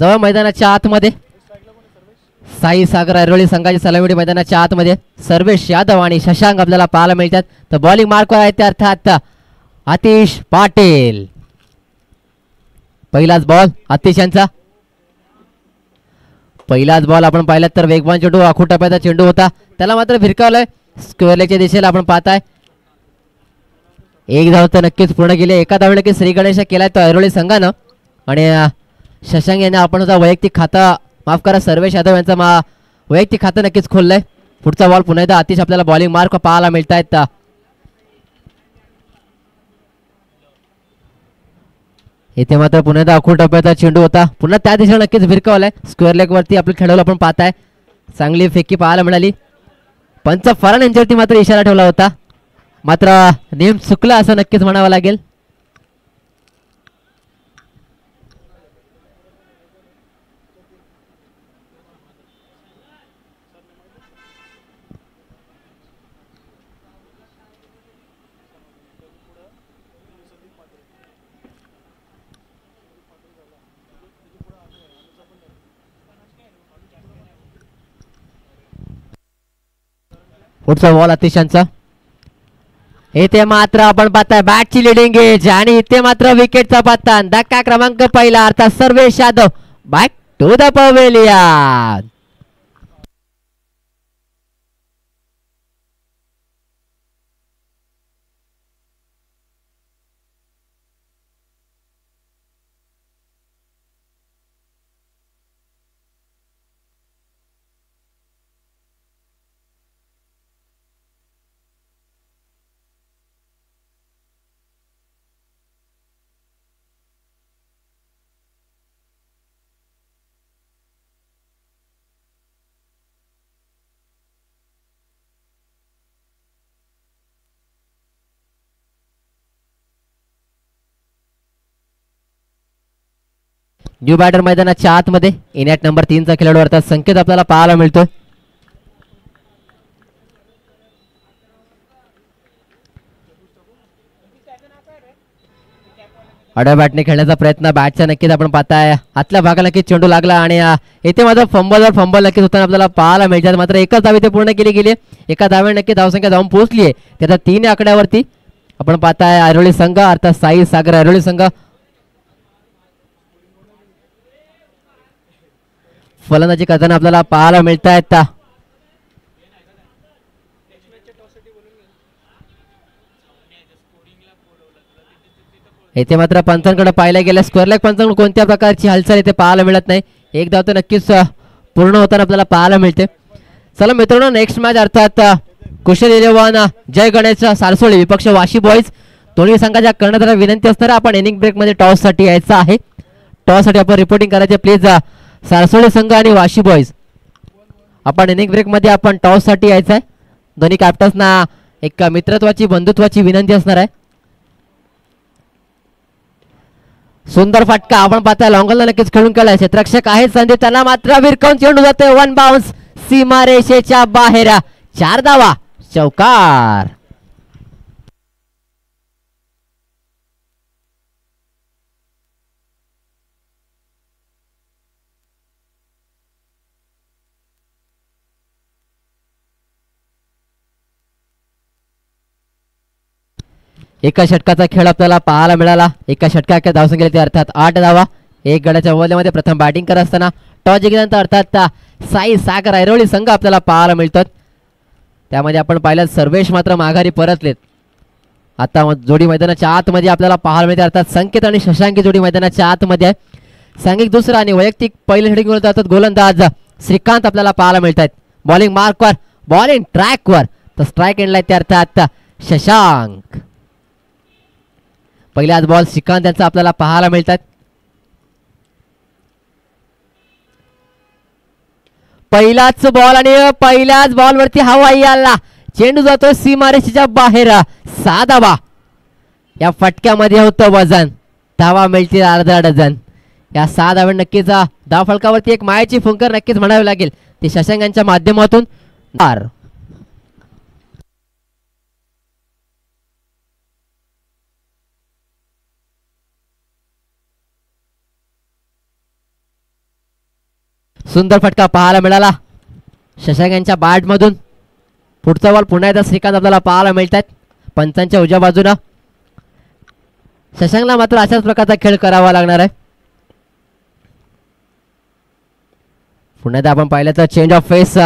जवळ मैदानाच्या आतमध्ये साई सागर ऐरोली संघाची सलामी मैदानाच्या आतमध्ये सर्वेश यादव आणि शशांक आपल्याला पाहायला मिळतात. तर बॉलिंग मार्कवर आहे ते अर्थात आतिश पाटील. पहिलाच बॉल आतिश यांचा. पहिलाच बॉल आपण पाहिलात तर वेगवान चेंडू आखूड टप्प्याचा चेंडू होता, त्याला मात्र फिरकावलंय स्क्वेअर लेगच्या दिशेला आपण पाहताय. एक धाव तर नक्कीच पूर्ण केली. एका धाव नक्कीच श्री गणेश केलाय तो ऐरोली संघानं. आणि शशांक यांनी आपण होता वैयक्तिक खाता माफ करा सर्वेश यादव यांचा वैयक्तिक खातं नक्कीच खोललंय. पुढचा बॉल पुन्हा एकदा आतिश आपल्याला बॉलिंग मार्क पाहायला मिळत आहेत. इथे मात्र पुन्हा एकदा आखूड टप्प्याचा चेंडू होता, पुन्हा त्या दिशेला नक्कीच भिरकावलाय. स्क्वेअर लेग वरती आपलं खेळवलं आपण पाहताय. चांगली फेकी पाहायला मिळाली. पंच फरान यांच्यावरती मात्र इशारा ठेवला होता, मात्र नियम चुकला असं नक्कीच म्हणावं लागेल. पुढचा बॉल अतिशांचा. इथे मात्र आपण पाहताय बॅटची लिडिंग एज आणि इथे मात्र विकेटचा पत्ता. धक्का क्रमांक पहिला अर्थात Sarvesh Yadav back to the pavilion. New batter मैदानाच्या आतमध्ये इनॅट नंबर 3 चा खेळाडू अर्थात संकेत आपल्याला पाहायला मिळतोय. आडव्या बॅटने खेळण्याचा प्रयत्न बॅटचा नक्कीच आपण पाहताय आतल्या भागाला नक्कीच चेंडू लागला आणि इथे मात्र फंबलवर फंबल नक्कीच होताना आपल्याला पाहायला मिळतात. मात्र एकच धाव इथे पूर्ण केली गेली. एका धावेने नक्की धावसंख्या जाऊन पोहोचली आहे त्याचा 3 आकड्यावरती. आपण पाहताय ऐरोली संघ अर्थात साई सागर ऐरोली संघ फलंदाजी करताना आपल्याला पाहायला मिळत आहेत. इथे मात्र पंचांकडे पाहायला गेलं स्क्वेअर लेग पंचांकडून कोणत्या प्रकारची हालचाल इथे पाहायला मिळत नाही. एक धाव तर नक्कीच पूर्ण होताना आपल्याला पाहायला मिळते. चला मित्रांनो नेक्स्ट मॅच अर्थात कुशल इलेव्हन जय गणेश सारसोळी विपक्ष वाशी बॉईज दोन्ही संघाच्या कर्णधाराला विनंती असणार आपण इनिंग ब्रेक मध्ये टॉस साठी यायचं आहे. टॉस साठी आपण रिपोर्टिंग करायचे प्लीज. सारसोळी संघ आणि वाशी बॉईज आपण इनिंग ब्रेक मध्ये आपण टॉस साठी यायचं आहे. दोन्ही कॅप्टन्सना एक मित्रत्वाची बंधुत्वाची विनंती असणार आहे. सुंदर फटका आपण पाहताय लॉंगलला नक्कीच खेळून केलाय. क्षेत्ररक्षक आहे संदीप त्यांना मात्र विरकावून चेंडू जाते. 1 बाउन्स सीमारेषेच्या बाहेर. 4 धावा चौकार. एका षटकाचा खेळ आपल्याला पाहायला मिळाला. एका षटकाच्या धावसंख्येला ते अर्थात 8 धावा. एक गड्याच्या ओव्हरमध्ये प्रथम बॅटिंग करत असताना टॉस जिंकल्यानंतर अर्थात साई सागर ऐरोली संघ आपल्याला पाहायला मिळतात. त्यामध्ये आपण पाहिलं सर्वेश मात्र माघारी परतलेत. आता जोडी मैदानाच्या आतमध्ये आपल्याला पाहायला मिळते अर्थात संकेत आणि शशांकी जोडी मैदानाच्या आतमध्ये आहे. सांघिक दुसरा आणि वैयक्तिक पहिले हेडिंग अर्थात गोलंदाज श्रीकांत आपल्याला पाहायला मिळतात. बॉलिंग मार्कवर बॉलिंग ट्रॅकवर तर स्ट्राईक एंडला ते अर्थात शशांक. पहिल्याच बॉल श्रीकांत यांचा आपल्याला पाहायला मिळतात. पहिलाच बॉल आणि पहिल्याच बॉल वरती हवाई आला चेंडू जातो सीमारेषेच्या बाहेर. 6 धावा. या फटक्यामध्ये होतं वजन. धावा मिळतील अर्धा डझन. या 6 धावा नक्कीच धाव फलकावरती एक मायाची फुंकर नक्कीच म्हणावी लागेल ती शशांक यांच्या माध्यमातून. सुंदर फटका पाहायला मिळाला शशांक यांच्या बॅट मधून. पुढचा बॉल पुन्हा एकदा श्रीकांत आपल्याला पाहायला मिळतात पंचांच्या उजव्या बाजूला. शशांकला मात्र अशाच प्रकारचा खेळ करावा लागणार आहे. पुन्हा एकदा आपण पाहिलं तर चेंज ऑफ फेस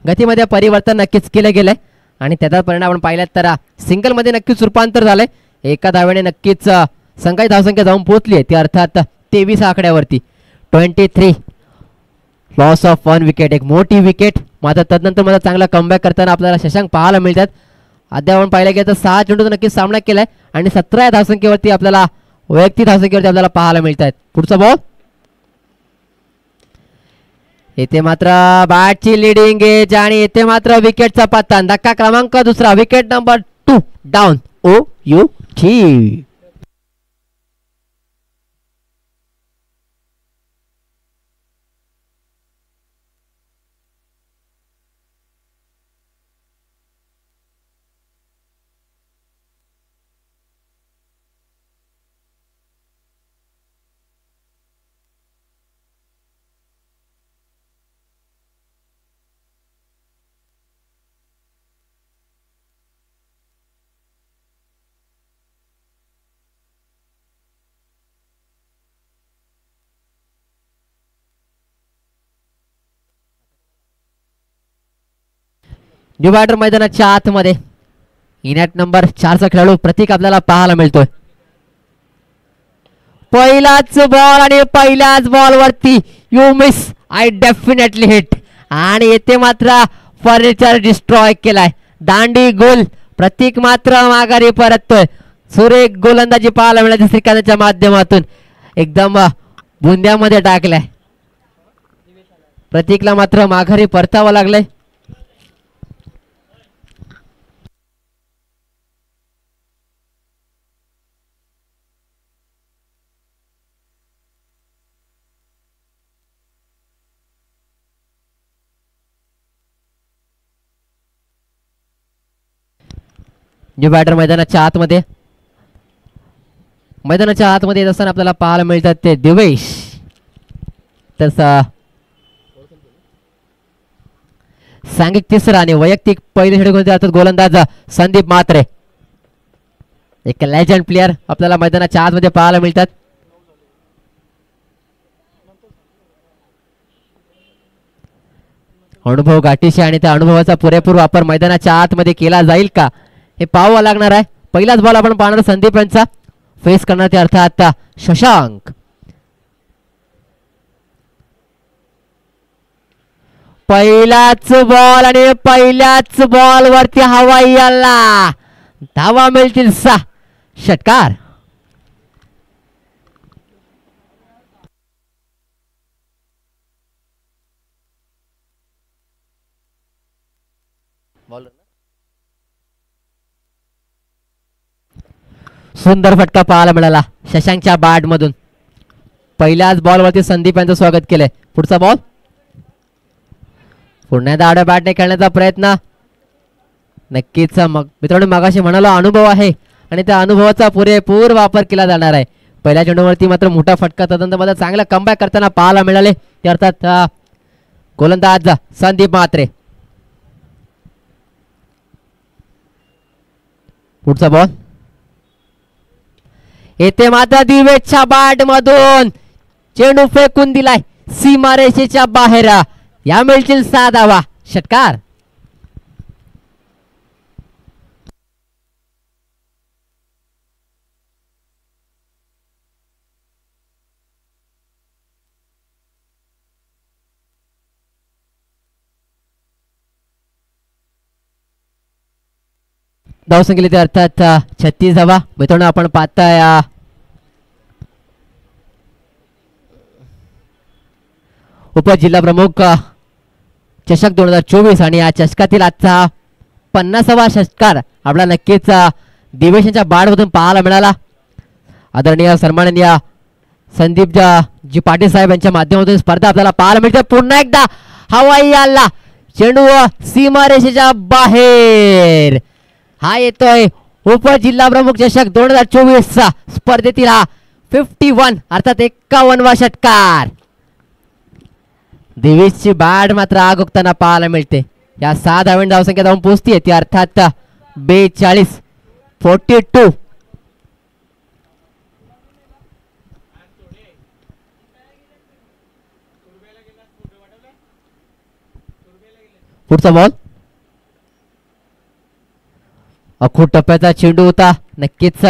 गतीमध्ये परिवर्तन नक्कीच केलं गेलंय आणि त्याचा परिणाम आपण पाहिलात तर सिंगल मध्ये नक्कीच रूपांतर झालंय. एका धावेने नक्कीच संघाची धावसंख्या जाऊन पोहोचली आहे ती अर्थात 23 आकड्यावरती. 23 लॉस ऑफ 1 विकेट, एक मोठी विकेट. मात्र तदनंतर मला चांगला कमबॅक करताना आपल्याला शशांक पाहायला मिळतात. अद्याप आपण पाहिलं गेलं तर 6 चेंडूचा नक्कीच सामना केलाय आणि 17 धावसंख्येवरती आपल्याला वैयक्तिक धावसंख्येवरती आपल्याला पाहायला मिळतात. पुढचा बॉल येथे मात्र बॅटची लिडिंग एज आणि येथे मात्र विकेटचा पत्ता. धक्का क्रमांक दुसरा, wicket number 2 down. OUT. Divider मैदानाच्या आतमध्ये इनॅट नंबर 4चा खेळाडू प्रतीक आपल्याला पाहायला मिळतोय. पहिलाच बॉल आणि पहिल्याच बॉल वरती you miss I definitely hit आणि येथे मात्र फर्निचर डिस्ट्रॉय केलाय. दांडी गोल. प्रतीक मात्र माघारी परततोय. सुरेख गोलंदाजी पाहायला मिळाली श्रीकांतच्या माध्यमातून. एकदम बुंद्यामध्ये टाकलाय. प्रतीकला मात्र माघारी परतावं लागलंय. न्यू बॅटर मैदानाच्या आतमध्ये येत असताना आपल्याला पाहायला मिळतात ते दिवेश. तसा सांघिक तिसरा आणि वैयक्तिक पहिले षटक गोलंदाज संदीप म्हात्रे. एक लेजंड प्लेयर आपल्याला मैदानाच्या आतमध्ये पाहायला मिळतात. अनुभव गाठीशी आणि त्या अनुभवाचा पुरेपूर वापर मैदानाच्या आतमध्ये केला जाईल का हे पाहावं लागणार आहे. पहिलाच बॉल आपण पाहणार संदीप यांचा. फेस करणार ते अर्थात शशांक. पहिलाच बॉल आणि पहिल्याच बॉल वरती हवाई आला. धावा मिळतील 6. षटकार. सुंदर फटका पाहायला मिळाला शशांकच्या बॅट मधून. पहिल्याच बॉल वरती संदीप यांचं स्वागत केलंय. पुढचा बॉल पुन्हा दावड्या बॅटने खेळण्याचा प्रयत्न. नक्कीच मित्रांनो मगाशी म्हणालो अनुभव आहे आणि त्या अनुभवाचा पुरेपूर वापर केला जाणार आहे. पहिल्या चेंडूवरती मात्र मोठा फटका तदनंतर मात्र चांगला कमबॅक करताना पाहायला मिळाले ते अर्थात गोलंदाज संदीप म्हात्रे. पुढचा बॉल येथे मात्र दिवेशच्या बॅट मधून चेंडू फेकून दिलाय सीमारेषेच्या बाहेर. या मिळतील 6 धावा. षटकार. धावसंख्या ते अर्थात 36 धावा. मित्रांनो आपण पाहताय उपजिल्हा प्रमुख चषक 2024 आणि या चषकातील आजचा 50वा षटकार आपला नक्कीच दिवेशांच्या बाडमधून पाहायला मिळाला. आदरणीय सन्माननीय संदीप जी पाटील साहेब यांच्या माध्यमातून स्पर्धा आपल्याला पाहायला मिळते. पुन्हा एकदा हवाई आला. चेंडू सीमारेषेच्या बाहेर. हा येतोय उपजिल्हा प्रमुख चषक 2024 स्पर्धेतील हा 51 अर्थात 51वा षटकार. दिवेशची बॅट मात्र आग उगताना पाहायला मिळते. या 6 धावांनी धावसंख्या जाऊन पोहोचतीये ती अर्थात 42-42. पुढचा बॉल अखूट टप्प्याचा चेंडू होता. नक्कीच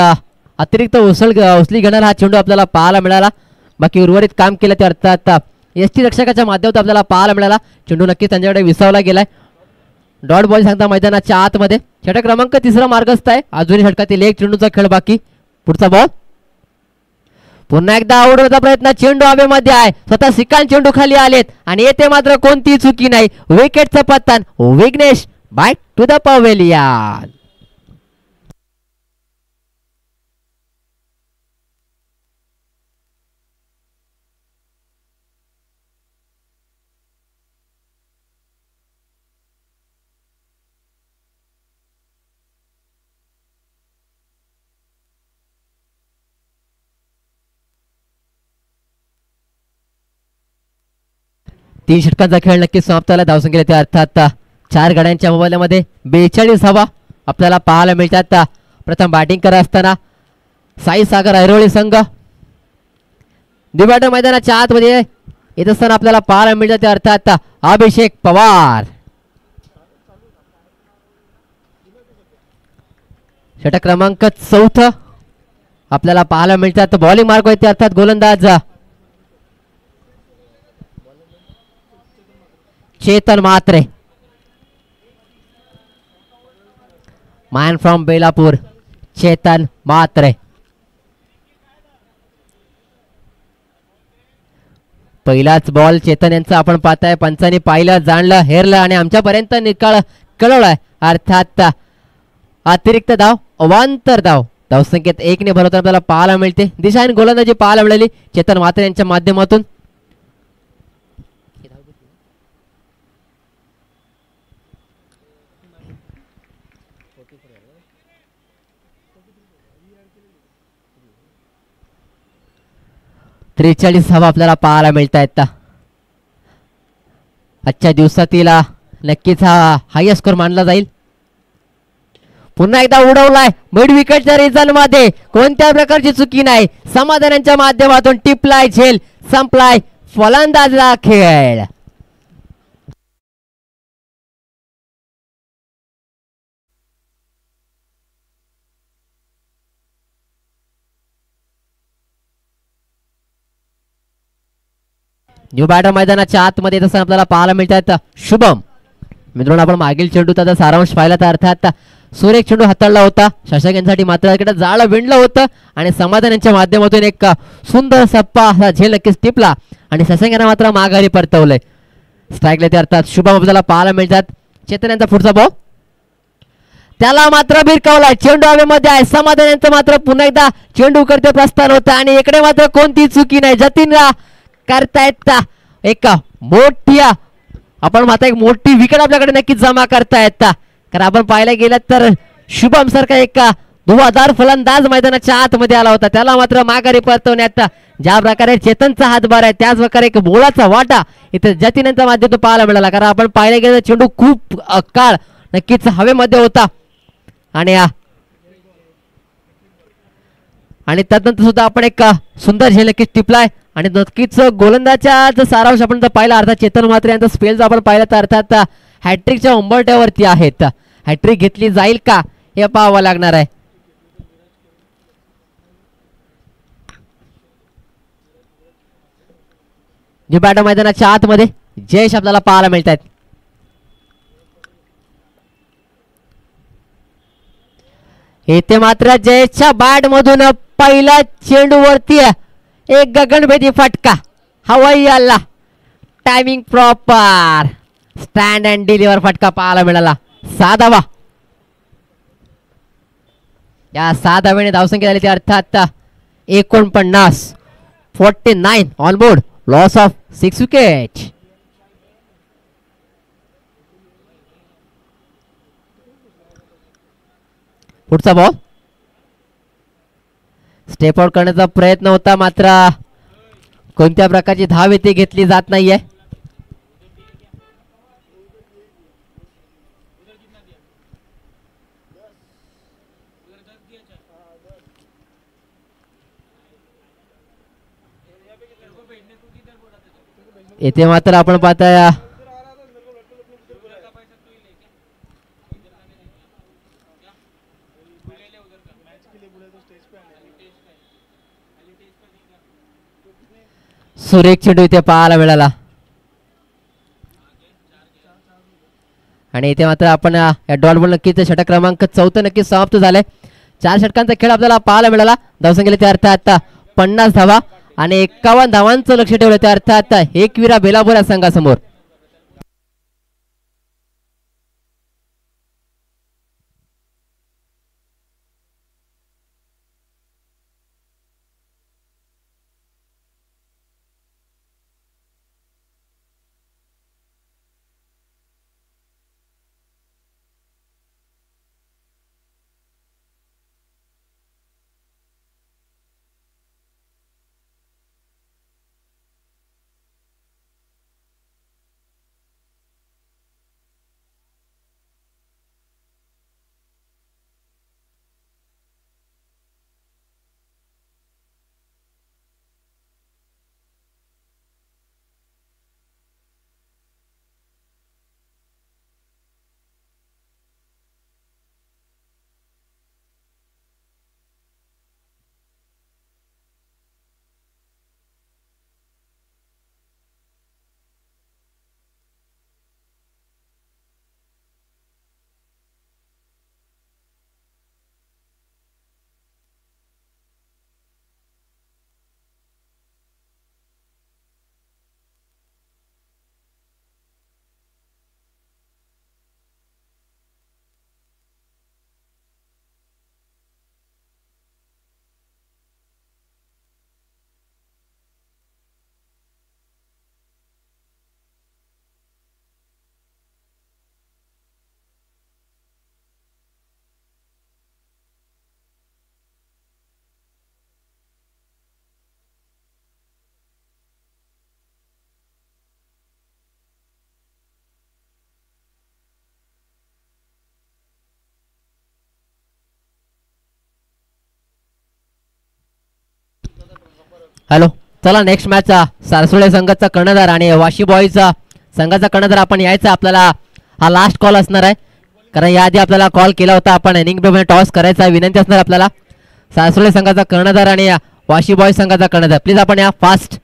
अतिरिक्त उचली घेणारा हा चेंडू आपल्याला पाहायला मिळाला. बाकी उर्वरित काम केलं ते अर्थात एसटी रक्षकाच्या माध्यमातून आपल्याला पाहायला मिळाला. चेंडू नक्कीच त्यांच्याकडे विसावला गेलाय. डॉट बॉल सांगता मैदानाच्या आतमध्ये. षटक क्रमांक 3 मार्गस्थ आहे. अजूनही षटकातील एक चेंडूचा खेळ बाकी. पुढचा बॉल पुन्हा एकदा आवडण्याचा प्रयत्न. चेंडू हवेमध्ये आहे. स्वतः सिकांत चेंडू खाली आलेत आणि येथे मात्र कोणती चुकी नाही. विकेटचं पतन. Vighnesh back to the pavilion. तीन षटकांचा खेळ नक्कीच समाप्त झाला. धावसंख्येला ते अर्थात 4 गड्यांच्या मोबाईलमध्ये 42 धावा आपल्याला पाहायला मिळतात. प्रथम बॅटिंग करत असताना साई सागर ऐरोळी संघ दिवाटर मैदानाच्या आतमध्ये येत असताना आपल्याला पाहायला मिळतात ते अर्थात अभिषेक पवार. षटक क्रमांक 4 आपल्याला पाहायला मिळतात. बॉलिंग मार्ग होते अर्थात गोलंदाज चेतन म्हात्रे. Man from Belapur Chetan Mhatre. पहिलाच बॉल चेतन यांचा आपण पाहताय. पंचांनी पाहिलं, जाणलं, हेरलं आणि आमच्यापर्यंत निकाल कळवलाय. अर्थात अतिरिक्त धाव, अवांतर धाव. धावसंख्येत 1 ने भरवताना आपल्याला पाहायला मिळते. दिशा आणि गोलंदाजी पाहायला मिळाली चेतन म्हात्रे यांच्या माध्यमातून. त्रेचाळीस धावा आपल्याला पाहायला मिळत आहेत. आजच्या दिवसातील नक्कीच हा हायस्ट स्कोर मानला जाईल. पुन्हा एकदा उडवलाय मिड विकेटच्या रिझल्ट मध्ये. कोणत्या प्रकारची चुकी नाही. समाधानाच्या माध्यमातून टिपलाय झेल. संपलाय फलंदाजला खेळ. न्यू बॅटर मैदानाच्या आतमध्ये तसं आपल्याला पाहायला मिळतात शुभम. मित्रांनो आपण मागील चेंडू त्याचा सारांश पाहिला तर अर्थात सुरेख चेंडू हाताळला होता. शशांक यांच्यासाठी मात्र इकडे जाळं विणलं होतं आणि समाधान यांच्या माध्यमातून एक सुंदर सप्पा असा झेल नक्कीच टिपला आणि शशांक यांना मात्र माघारी परतवलंय. स्ट्राईकला ते अर्थात शुभम आपल्याला पाहायला मिळतात. चेतन यांचा पुढचा बॉल त्याला मात्र भिरकावलाय. चेंडू हवेमध्ये आहे. समाधान यांचं मात्र पुन्हा एकदा चेंडू करते प्रस्थान होतं आणि इकडे मात्र कोणती चुकी नाही. जतीन करतायत एक मोठी आपण मात्र एक मोठी विकेट आपल्याकडे नक्कीच जमा करतायत. कारण आपण पाहायला गेलं तर शुभम सारखा एक धुवाधार फलंदाज मैदानाच्या आतमध्ये आला होता. त्याला मात्र माघारी परतवण्यात ज्या प्रकारे चेतनचा हातभार आहे त्याच प्रकारे एक मोलाचा वाटा इथे जतीनच्या माध्यमातून पाहायला मिळाला. कारण आपण पाहायला गेलं चेंडू खूप काळ नक्कीच हवेमध्ये होता आणि त्यानंतर सुद्धा आपण एक सुंदर झेल नक्कीच टिपलाय आणि नक्कीच गोलंदाजाचा सारांश आपण जर पाहिला अर्थात चेतन म्हात्रे यांचा स्पेल जर आपण पाहिला तर अर्थात हॅट्रिकच्या उंबरठ्यावरती आहेत. हॅट्रिक घेतली जाईल का हे पाहावं लागणार आहे. न्यू बॅटर मैदानाच्या आतमध्ये जयेश आपल्याला पाहायला मिळत आहेत. येथे मात्र जयेशच्या बॅट मधून पहिला चेंडू वरती एक गगनभेदी फटका. हवाई आला. Timing proper. Stand and deliver फटका पाहायला मिळाला. 6 धावा. या 6 धावेने धावसंख्या झाली ती अर्थात 49. 49 on board. Loss of 6 wicket. पुढचा बॉल स्टेप आउट करण्याचा प्रयत्न होता मात्र कोणत्या प्रकारची धाव येथे घेतली जात नाहीये. इथे मात्र आपण पाहता सुरेख चेंडू इथे पाहायला मिळाला आणि इथे मात्र आपण या डॉट बॉल नक्कीच षटक क्रमांक 14 नक्कीच समाप्त झाले. 4 षटकांचा खेळ आपल्याला पाहायला मिळाला. धावसंख्येला त्या अर्थात 50 धावा आणि 51 धावांचं लक्ष ठेवलं त्या अर्थात एकविरा बेलापूर या संघासमोर. हॅलो, चला नेक्स्ट मॅच सारसुळे संघाचा कर्णधार आणि वाशी बॉईजचा संघाचा कर्णधार आपण यायचा. आपल्याला हा लास्ट कॉल असणार आहे कारण याआधी आपल्याला कॉल केला होता. आपण इनिंग मध्ये टॉस करायचा विनंती असणार आपल्याला. सारसुळे संघाचा कर्णधार आणि वाशी बॉईज संघाचा कर्णधार, प्लीज आपण या फास्ट.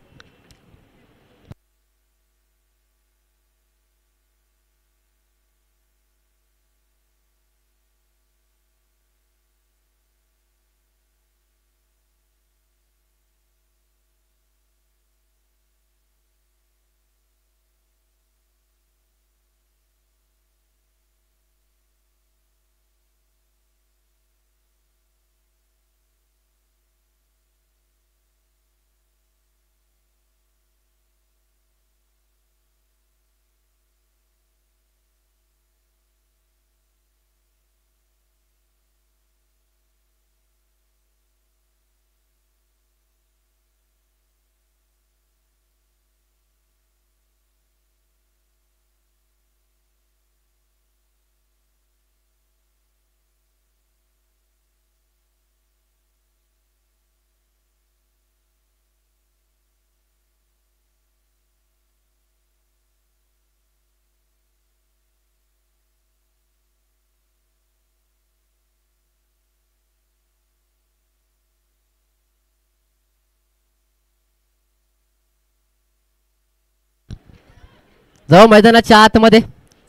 जाऊ मैदानाच्या आतमध्ये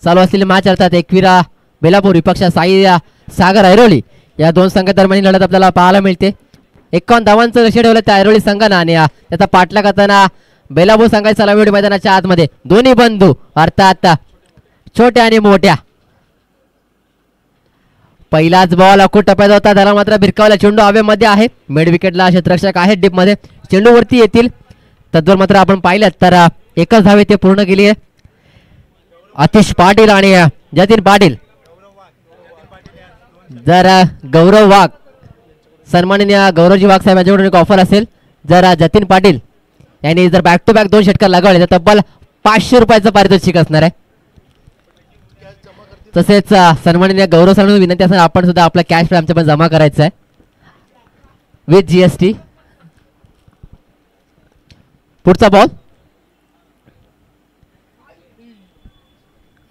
चालू असलेली मॅच अर्थात एकविरा बेलापूर विपक्ष साई सागर ऐरोली या दोन संघादरम्यान लढत आपल्याला पाहायला मिळते. 51 धावांचं लक्ष ठेवलं त्या ऐरोली संघानं आणि त्याचा पाठला करताना बेलापूर संघाची सलामी मैदानाच्या आतमध्ये दोन्ही बंधू अर्थात छोट्या आणि मोठ्या. पहिलाच बॉल अखूट टप्प्यात होता, त्याला मात्र भिरकावला चेंडू हवेमध्ये आहे. मिड विकेटला क्षेत्ररक्षक आहेत डीप मध्ये, चेंडू वरती येतील. तद्वर मात्र आपण पाहिलं तर एकच धावे ते पूर्ण केली आहे. आतिश पाटील आणि जतीन पाटील. जर गौरव वाघ सन्माननीय गौरवजी वाघ साहेब यांच्याकडून एक ऑफर असेल, जर जतीन पाटील यांनी जर बॅक टू बॅक 2 षटकार लगावले तर तब्बल 500 रुपयाचं पारितोषिक असणार आहे. तसेच सन्माननीय गौरव सर विनंती असेल आपण सुद्धा आपला कॅश आमच्या पण जमा करायचा आहे विथ जीएसटी. पुढचा बॉल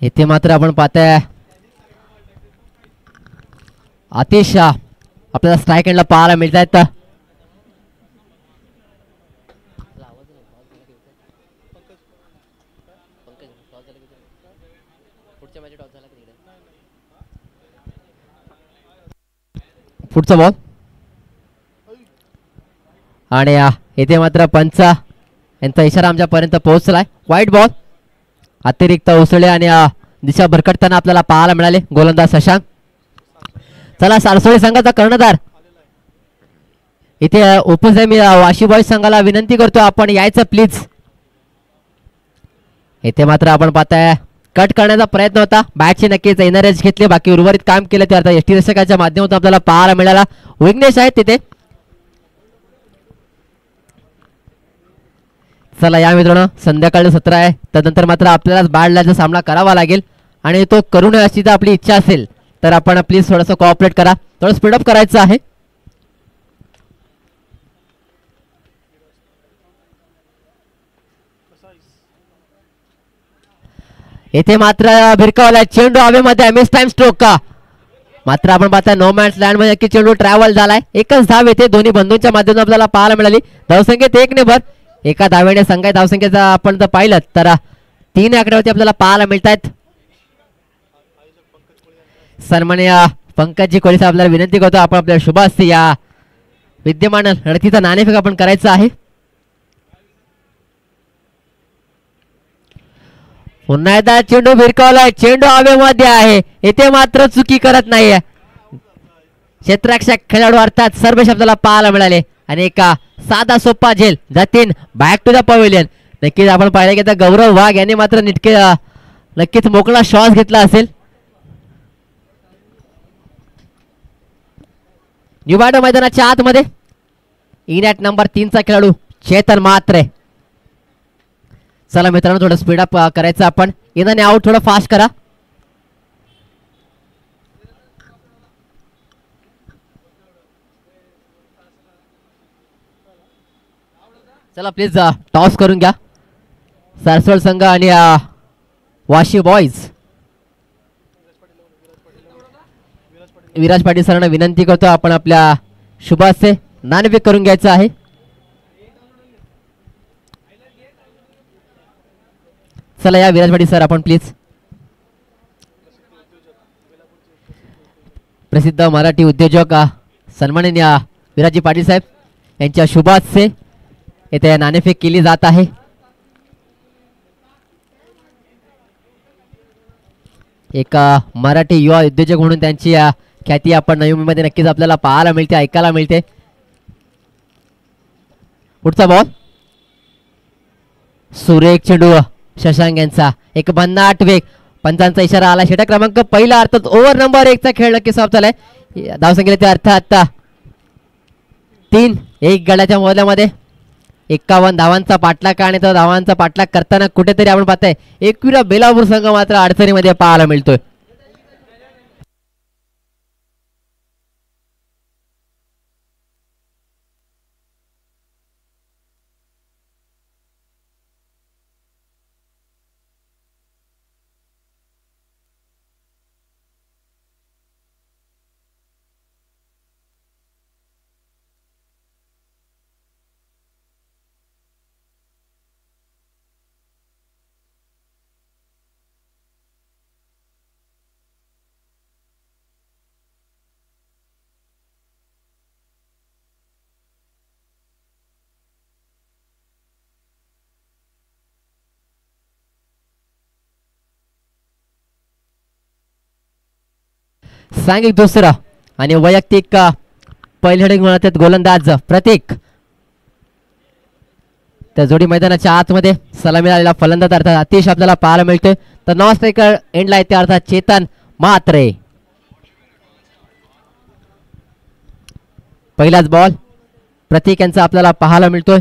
इथे मात्र आपण पाहताय आतिश आपल्याला स्ट्राईक एंडला पाहायला मिळत आहेत. पुढचा बॉल आणि इथे मात्र पंच यांचा इशारा आमच्यापर्यंत पोहोचलाय. वाईट बॉल अतिरिक्त उसळले आणि दिशा भरकटताना आपल्याला पाहायला मिळाले गोलंदाज शशांक. चला सारसोळी संघाचा कर्णधार इथे उपस्थित मी वाशी बॉईज संघाला विनंती करतो आपण यायचं प्लीज. इथे मात्र आपण पाहताय कट करण्याचा प्रयत्न होता. बॅटची नक्कीच एनआरएच घेतले बाकी उर्वरित काम केले ते आता एसटी रक्षकाच्या माध्यमातून आपल्याला पाहायला मिळाला. विघ्नेश आहेत तिथे. चला या मित्रांनो संध्याकाळचं सत्र आहे त्यानंतर मात्र आपल्याला बॅड लॅचा सामना करावा लागेल आणि तो करू नये अशी जर आपली इच्छा असेल तर आपण प्लीज थोडंसं कोऑपरेट करा. थोडं स्पीडअप करायचं आहे. येथे मात्र भिरकावला चेंडू हवेमध्ये मिस टाइम स्ट्रोक का मात्र आपण पाहता नो मॅन्स लँड मध्ये नक्की चेंडू ट्रॅव्हल झालाय. एकच धाव येते दोन्ही बंधूंच्या माध्यमातून आपल्याला पाहायला मिळाली. धावसंख्येत 1 ने भर एका धावेने संघाच्या धावसंख्येचा आपण जर पाहिलं तर 3 आकड्यावरती आपल्याला पाहायला मिळत आहेत. सन्माननीय पंकजी कोळी साहेब आपल्याला विनंती करतो आपण आपल्या शुभ असते या विद्यमान लढतीचा नाणेफेक आपण करायचं आहे. पुन्हा एकदा चेंडू भिरकावलाय चेंडू हवेमध्ये आहे. येथे मात्र चुकी करत नाहीये क्षेत्ररक्षक खेळाडू अर्थात सर्व शब्दाला पाहायला मिळाले आणि एका साधा सोपा झेल Jatin back to the pavilion. नक्कीच आपण पाहिलं की गौरव वाघ यांनी मात्र नक्कीच मोकळा श्वास घेतला असेल. निवाडो मैदानाच्या आतमध्ये इनॅट नंबर 3 चा खेळाडू चेतन म्हात्रे. चला मित्रांनो थोडं स्पीडअप करायचं आपण. इन आणि आउट थोडं फास्ट करा. चला प्लीज टॉस करून घ्या सारसोळ संघ आणि वाशी बॉईज. विराज पाटील सरांना विनंती करतो आपण आपल्या शुभाचे नाणेफेक करून घ्यायचं आहे. चला या विराज पाटील सर आपण प्लीज. प्रसिद्ध मराठी उद्योजक सन्माननीय विराजी पाटील साहेब यांच्या शुभाचे येथे नाणेफेक केली जात आहे. एक मराठी युवा उद्योजक म्हणून त्यांची ख्याती आपण नवी मुंबईमध्ये नक्कीच आपल्याला पाहायला मिळते ऐकायला मिळते. पुढचा बॉल सुरेख चेंडू शशांक यांचा एक भन्नाट वेग पंचांचा इशारा आला. षटक क्रमांक पहिला अर्थात ओव्हर नंबर 1 चा खेळ नक्की समाप्त झालाय. धावसंख्येचे अर्थात 3 1 गडाच्या मोहल्यामध्ये 51 धावांचा पाठलाग आणि तो धावांचा पाठलाग करताना कुठेतरी आपण पाहताय एकविरा बेलापूर संघ मात्र अडचणीमध्ये पाहायला मिळतोय. सांघिक दुसरा आणि वैयक्तिक पहिल्या गुणात गोलंदाज प्रतीक. त्या जोडी मैदानाच्या आतमध्ये सलामी आलेला फलंदाज अर्थात अतिश आपल्याला पाहायला मिळतोय. तर नॉन स्ट्रायकर एंडला येते अर्थात चेतन म्हात्रे. पहिलाच बॉल प्रतीक यांचा आपल्याला पाहायला मिळतोय.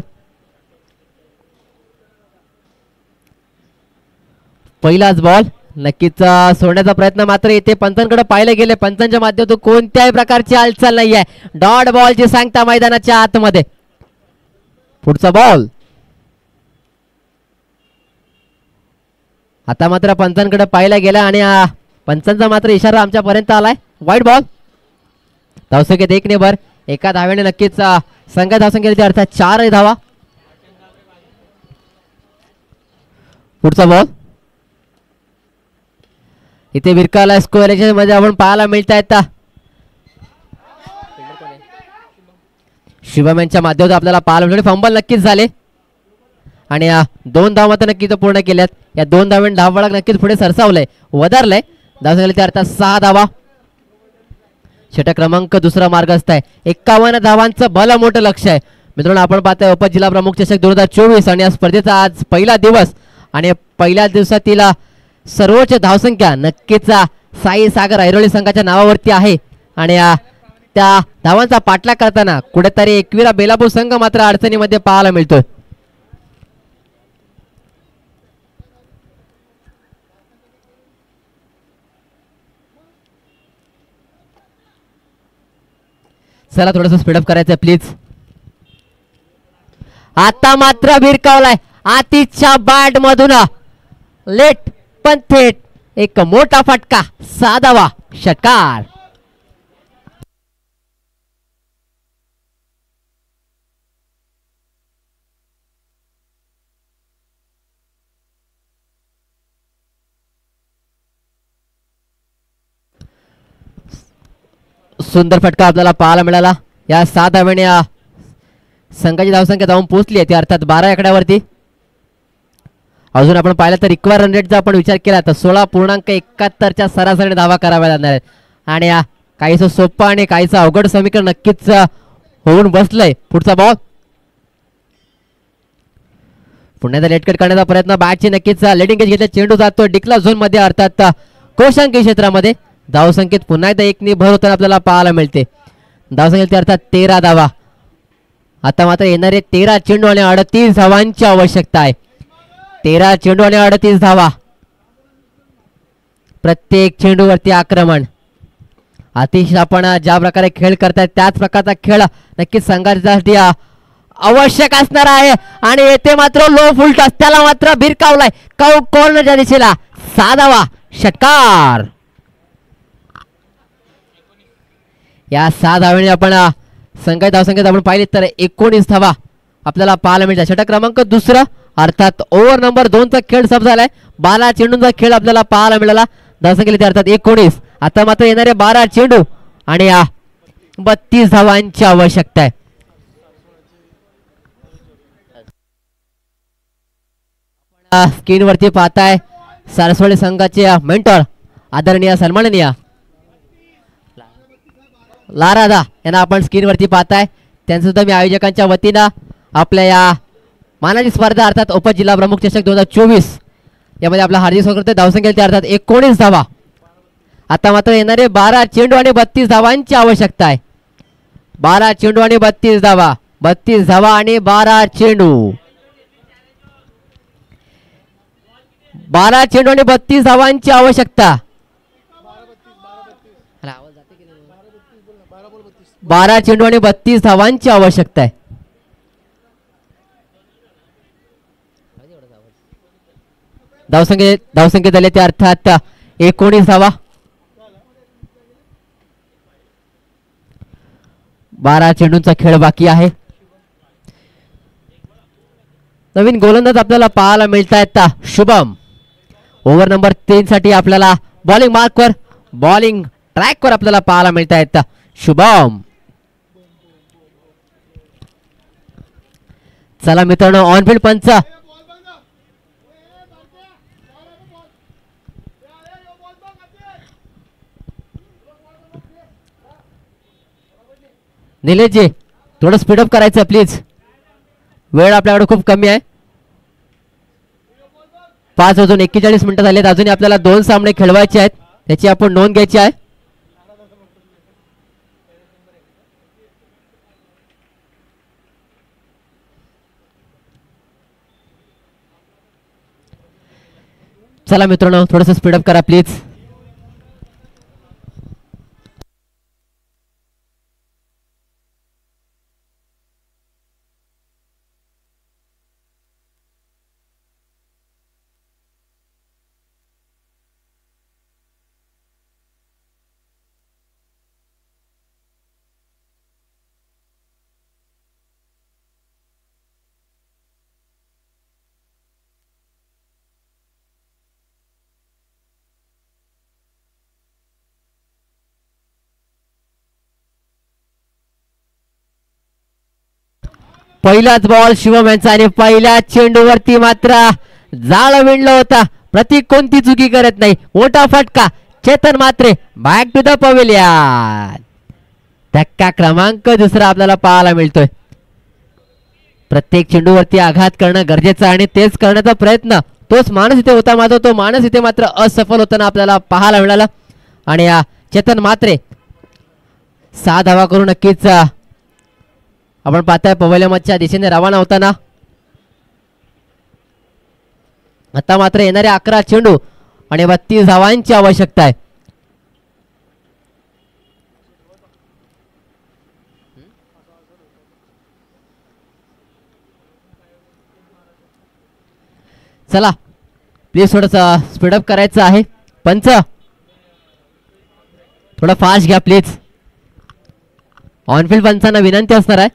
पहिलाच बॉल नक्कीच सोडण्याचा प्रयत्न मात्र येथे पंचांकडे पाहिले गेले. पंचांच्या माध्यमातून कोणत्याही प्रकारची हालचाल नाहीये. डॉट बॉलची सांगता मैदानाच्या आतमध्ये. पुढचा बॉल आता मात्र पंचांकडे पाहिला गेला आणि पंचांचा मात्र इशारा आमच्यापर्यंत आलाय. वाईट बॉल. धावसंख्येत 1 ने भर. एका धावेने नक्कीच संघ धावसंख्येची अर्थात 4 धावा. पुढचा बॉल इथे विरकाला स्कोअर मध्ये आपण पाहायला मिळत आहेत. शुभम यांच्या माध्यमातून आपल्याला पाहायला मिळते. फंबल नक्कीच झाले आणि 2 धावा मात्र नक्कीच पूर्ण केल्यात. या 2 धावांनी धावफलक नक्कीच पुढे सरसावलंय, वधारलंय. धावसंख्येची अर्थात 6 धावा. षटक क्रमांक दुसरा मार्गस्थ आहे. 51 धावांचं भलं मोठं लक्ष आहे. मित्रांनो आपण पाहतोय उपजिल्हा प्रमुख चषक 2024 आणि या स्पर्धेचा आज पहिला दिवस आणि पहिल्या दिवसातील सर्वोच्च धावसंख्या नक्कीच साई सागर ऐरोली संघाच्या नावावरती आहे आणि त्या धावांचा पाठलाग करताना कुठेतरी एकविरा बेलापूर संघ मात्र अडचणीमध्ये पाहायला मिळतोय. चला थोडस स्पीडअप करायचं प्लीज. आता मात्र भिरकावलाय आतिशच्या बॅट मधून लेट पण थेट एक मोठा फटका. 6 धावा. षटकार. सुंदर फटका आपल्याला पाहायला मिळाला. या 7 धावेने संघाची धावसंख्या जाऊन पोहोचली आहे ती अर्थात 12 आकड्यावरती. अजून आपण पाहिलं तर रिक्वायर रन रेटचा आपण विचार केला तर 16.71च्या सरासरीने धावा कराव्या लागणार आहेत आणि काहीसं सोपं आणि काहीसं अवघड समीकरण नक्कीच होऊन बसलंय. पुढचा बॉल पुण्याचा लेटकट करण्याचा प्रयत्न. बॅटची नक्कीच लेडिंग केज घेतला. चेंडू जातो डिक्ला झोन मध्ये अर्थात कोशांकी क्षेत्रामध्ये. धावसंख्येत पुन्हा एकदा 1 ने भर होताना आपल्याला पाहायला मिळते. धावसंख्येत अर्थात 13 धावा. आता मात्र येणारे 13 चेंडू आणि 38 धावांची आवश्यकता आहे. 13 चेंडू आणि 38 धावा. प्रत्येक चेंडूवरती आक्रमण. अतिशय आपण ज्या प्रकारे खेळ करतायत त्याच प्रकारचा खेळ नक्कीच संघासाठी आवश्यक असणार आहे आणि येथे मात्र लो फुल टॉस. त्याला मात्र भिरकावलाय कॉर्नरच्या दिशेला. 6 धावा. षटकार. या 6 धावेने आपण संघाची धावसंख्येत आपण पाहिली तर 19 धावा आपल्याला पाहायला मिळतात. षटक क्रमांक दुसरा अर्थात ओव्हर नंबर 2 चा खेळ सब झालाय. 12 चेंडूंचा खेळ आपल्याला पाहायला मिळाला. धावसंख्येत अर्थात 19. आता मात्र येणारे 12 चेंडू आणि 32 धावांची आवश्यकता आहे. स्क्रीन वरती पाहताय सारस्वती संघाचे मेंटर आदरणीय सन्माननीय लारादा यांना आपण स्क्रीनवरती पाहताय. त्यांचं सुद्धा मी आयोजकांच्या वतीनं आपल्या या मानाची स्पर्धा अर्थात उपजिल्हा प्रमुख चषक 2024 यामध्ये आपला हार्दिक स्वागत करतोय. धावसंख्येत अर्थात 19 धावा. आता मात्र येणारे 12 चेंडू आणि 32 धावांची आवश्यकता आहे. 12 चेंडू आणि 32 धावा. 32 धावा आणि 12 चेंडू. 12 चेंडू आणि 32 धावांची आवश्यकता. 12 चेंडू आणि 32 धावांची आवश्यकता आहे. धावसंख्येत झाले ते अर्थात 19 धावा. 12 चेंडूंचा खेळ बाकी आहे. नवीन गोलंदाज आपल्याला पाहायला मिळत आहेत. शुभम ओव्हर नंबर 3 साठी आपल्याला बॉलिंग मार्कवर बॉलिंग ट्रॅकवर आपल्याला पाहायला मिळत आहेत. शुभम. चला मित्रांनो ऑनफिल्ड पंच निलेशजी थोडं स्पीडअप करायचं प्लीज. वेळ आपल्याकडे खूप कमी आहे. 5:41 झालेत. अजून आपल्याला 2 सामने खेळवायचे आहेत त्याची आपण नोंद घ्यायची आहे. चला मित्रांनो थोडंसं स्पीडअप करा प्लीज. पहिलाच बॉल शिवम यांचा आणि पहिल्या चेंडूवरती मात्र जाळ विणलं होता. प्रतीक कोणती चुकी करत नाही. मोठा फटका. चेतन मात्रे बॅक टू द पवेलियन. धक्का क्रमांक दुसरा आपल्याला पाहायला मिळतोय. प्रत्येक चेंडूवरती आघात करणं गरजेचं आणि तेच करण्याचा प्रयत्न तोच माणूस इथे होता. मात्र तो माणूस इथे मात्र असफल होताना आपल्याला पाहायला मिळाला. आणि चेतन मात्रे 6 धावा करून नक्कीच आपण पाहताय पवेलियनच्या दिशेने रवाना होताना. आता मात्र येणारे 11 चेंडू आणि 32 धावांची आवश्यकता आहे. चला प्लीज थोडस स्पीडअप करायचं आहे. पंच थोडं फास्ट घ्या प्लीज. ऑनफिल्ड पंचांना विनंती असणार आहे.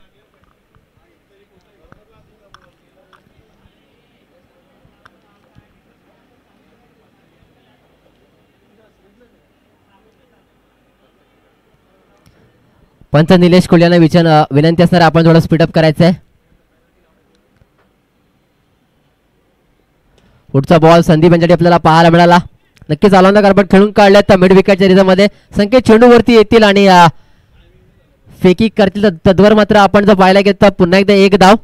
पंच निलेश कोल यांना विनंती असणार आपण थोडं स्पीडअप करायचं आहे. पुढचा बॉल संदीप यांच्यासाठी आपल्याला पाहायला मिळाला. नक्कीच आलोंदा कारपट खेळून काढल्यात तर मिड विकेटच्या रिझममध्ये संकेत चेंडूवरती येतील आणि फेकी करतील. तद्वर मात्र आपण जर पाहायला गेलं तर पुन्हा एकदा 1 धाव.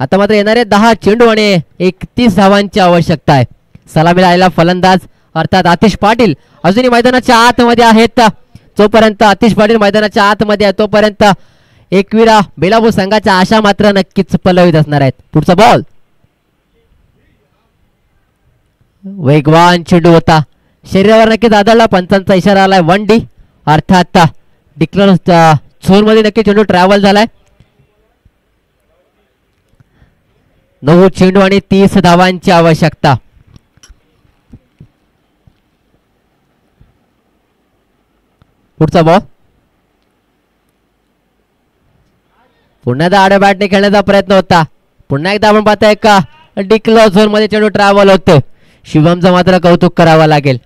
आता मात्र येणारे 10 चेंडू आणि 31 धावांची आवश्यकता आहे. सलामीला आलेला फलंदाज अर्थात आतिश पाटील अजूनही मैदानाच्या आतमध्ये आहेत. जोपर्यंत आतिश पाटील मैदानाच्या आतमध्ये आहे तोपर्यंत एकविरा बेलापूर संघाच्या आशा मात्र नक्कीच पल्लवीत असणार आहेत. पुढचा बॉल वेगवान चेंडू होता. शरीरावर नक्कीच आदळला. पंचांचा इशारा आलाय 1D अर्थात डिक्लेअर झोन मध्ये नक्की चेंडू ट्रॅव्हल झालाय. 9 चेंडू आणि 30 धावांची आवश्यकता. पुढचा बॉल पुन्हा एकदा आड्या बॅटने खेळण्याचा प्रयत्न होता. पुन्हा एकदा आपण पाहताय का डिक्लेअर झोन मध्ये चेंडू ट्रॅव्हल होतोय. शिवमचं मात्र कौतुक करावं लागेल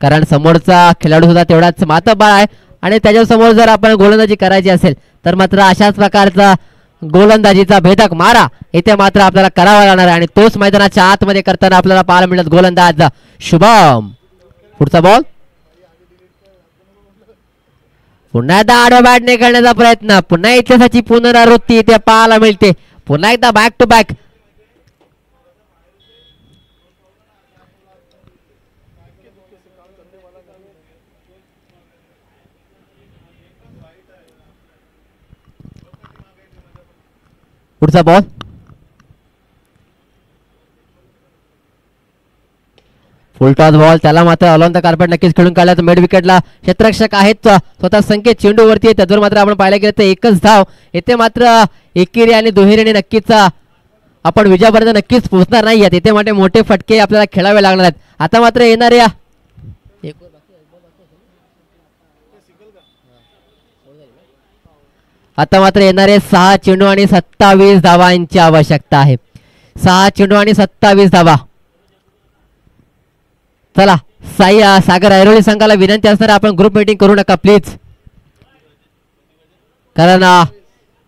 कारण समोरचा खेळाडू सुद्धा तेवढाच मातब्बाळ आहे आणि त्याच्यासमोर जर आपण गोलंदाजी करायची असेल तर मात्र अशाच प्रकारचा गोलंदाजीचा भेदक मारा इथे मात्र आपल्याला करावा लागणार आहे आणि तोच मैदानाच्या आतमध्ये करताना आपल्याला पाहायला मिळत गोलंदाज शुभम. पुढचा बॉल पुन्हा एकदा आडव्या बॅटने करण्याचा प्रयत्न. पुन्हा इतिहासाची पुनरावृत्ती इथे पाहायला मिळते. पुन्हा एकदा बॅक टू बॅक. पुढचा बॉल फुलटॉस बॉल. त्याला मात्र ऑन द कार्पेट नक्कीच खेळून काढला. तर मिड विकेटला क्षेत्ररक्षक आहेत स्वतः संकेत चेंडूवरती आहे. त्याच्यावर मात्र आपण पाहायला गेलं तर एकच धाव. येथे मात्र एकेरी आणि दुहेरीने नक्कीच आपण विजयापर्यंत नक्कीच पोहोचणार नाही आहेत. येथे मात्र मोठे फटके आपल्याला खेळावे लागणार आहेत. आता मात्र येणाऱ्या आता मात्र येणारे 6 चेंडू आणि 27 धावांची आवश्यकता आहे. 6 चेंडू आणि 27 धावा. चला सागर ऐरोळी संघाला विनंती असणार आपण ग्रुप मीटिंग करू नका प्लीज कारण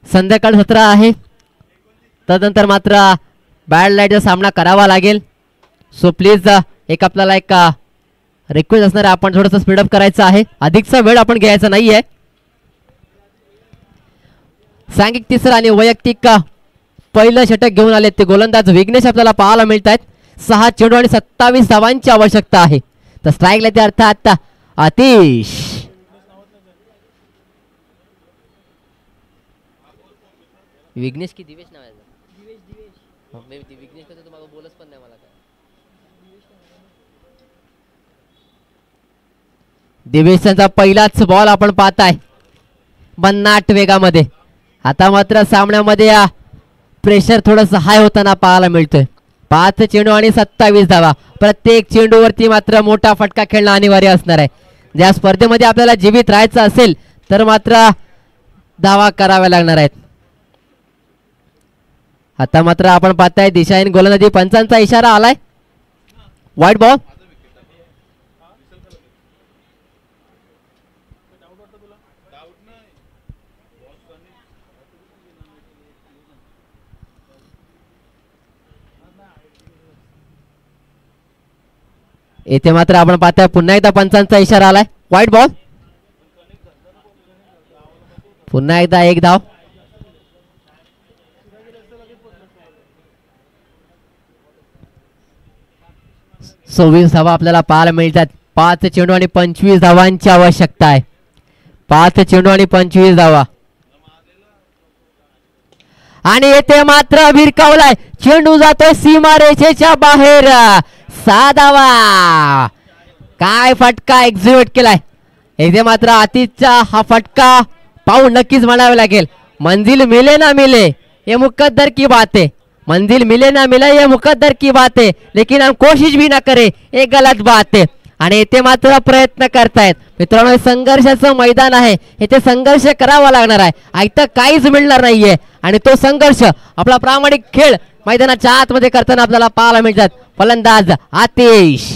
संध्याकाळ सत्र आहे. तदनंतर मात्र बॅड लाईटचा सामना करावा लागेल. सो प्लीज एक आपल्याला एक रिक्वेस्ट असणार आपण थोडंसं स्पीडअप करायचं आहे. अधिकचा वेळ आपण घ्यायचा नाहीये. सांघिक तिसरा आणि वैयक्तिक पहिलं षटक घेऊन आले ते गोलंदाज विघ्नेश आपल्याला पाहायला मिळत आहेत. 6 चेंडू आणि 27 धावांची आवश्यकता आहे. तर स्ट्राईकला ते अर्थात आतिश. विघ्नेश की दिवेश नाव आहे? विघ्नेश कसं तुम्हाला बोलच पण नाही मला काय. दिवेशचा पहिलाच बॉल आपण पाहताय 59 वेगामध्ये. आता मात्र सामन्यामध्ये प्रेशर थोडंसं हाय होताना पाहायला मिळतोय. 5 चेंडू आणि 27 धावा. प्रत्येक चेंडूवरती मात्र मोठा फटका खेळणं अनिवार्य असणार आहे. ज्या स्पर्धेमध्ये आपल्याला जीवित राहायचं असेल तर मात्र धावा कराव्या लागणार आहेत. आता मात्र आपण पाहताय दिशाहीन गोलंदाजी. पंचांचा इशारा आलाय. वाईट बॉल. इथे मात्र आपण पाहताय पुन्हा एकदा पंचांचा इशारा आलाय. White ball. पुन्हा एकदा एक धाव. सव्वीस धावा आपल्याला पाहायला मिळतात. 5 चेंडू आणि 25 धावांची आवश्यकता आहे. 5 चेंडू आणि 25 धावा. आणि येथे मात्र भिरकावलाय. चेंडू जातोय सीमारेषेच्या बाहेर. 6 धावा. काय फटका एक्झिक्यूट केलाय. इथे मात्र आतिशचा हा फटका पाहून नक्कीच म्हणावे लागेल. मंजिल मिले ना मिले ये मुकद्दर की बात है. मंजिल मिले ना मिले ये मुकद्दर की बात है, लेकिन हम कोशिश भी ना करे ये गलत बात है. आणि इथे मात्र प्रयत्न करतायत मित्रांनो. संघर्षाचं मैदान आहे. इथे संघर्ष करावा लागणार आहे. ऐकतं काहीच मिळणार नाहीये. आणि तो संघर्ष आपला प्रामाणिक खेळ मैदानाच्या आतमध्ये करताना आपल्याला पाहायला मिळतात. फलंदाज आतिश.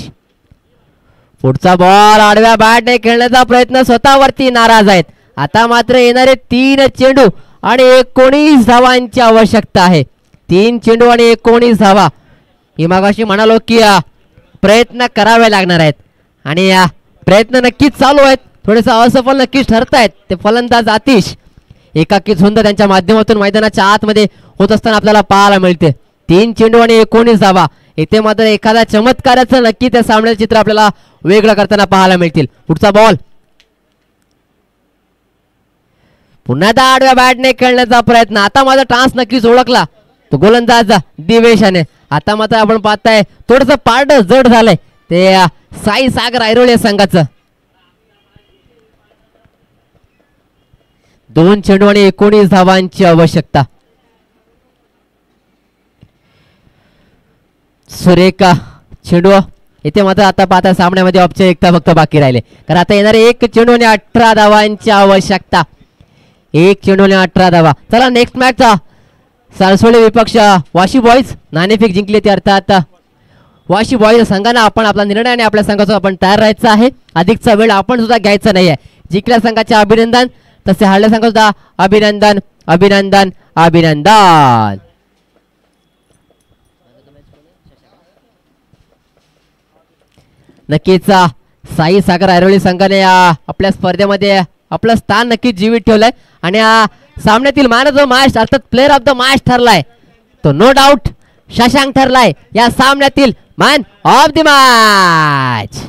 पुढचा बॉल आडव्या बॅटने खेळण्याचा प्रयत्न स्वतःवरती नाराज आहेत. आता मात्र येणारे 3 चेंडू आणि 19 धावांची आवश्यकता आहे. 3 चेंडू आणि 19 धावा. ही मागाशी म्हणालो की प्रयत्न करावे लागणार आहेत आणि प्रयत्न नक्कीच चालू आहेत. थोडेसे असफल नक्कीच ठरतायत. ते फलंदाज आतिश एकाकी झुंड त्यांच्या माध्यमातून मैदानाच्या आतमध्ये होत असताना आपल्याला पाहायला मिळते. 3 चेंडू आणि 19 धावा. इथे मात्र एखाद्या चमत्काराचं नक्की त्या सामन्याचं चित्र आपल्याला वेगळं करताना पाहायला मिळतील. पुढचा बॉल. पुन्हा एकदा आडव्या बॅटने खेळण्याचा प्रयत्न. आता माझा टान्स नक्कीच ओळखला तो गोलंदाज दिवेशाने. आता मात्र आपण पाहताय थोडस पारड जड झालंय ते साई सागर ऐरोळे संघाचं. 2 चेंडू आणि 19 धावांची आवश्यकता. सुरेखा चेंडू. इथे मात्र आता पाहता सामन्यामध्ये औपचारिकता फक्त बाकी राहिले. कारण आता येणारे 1 चेंडू आणि 18 धावांची आवश्यकता. 1 चेंडू आणि 18 धावा. चला नेक्स्ट मॅच सारसोळे विपक्ष वाशी बॉईज. नाणेफेक जिंकले ते अर्थात वाशी बॉईज संघाने. आपण आपला निर्णय आणि आपल्या संघाचा आपण तयार राहायचं आहे. अधिकचा वेळ आपण सुद्धा घ्यायचा नाहीये. जिंकल्या संघाचे अभिनंदन, तसे हारल्या संघ सुद्धा अभिनंदन अभिनंदन अभिनंदन. नक्कीच साई सागर ऐरोळी संघाने आपल्या स्पर्धेमध्ये आपलं स्थान नक्कीच जीवित ठेवलंय आणि सामन्यातील मॅन ऑफ द मॅच अर्थात प्लेअर ऑफ द मॅच ठरलाय तो नो डाऊट शशांक ठरलाय या सामन्यातील मॅन ऑफ द मॅच.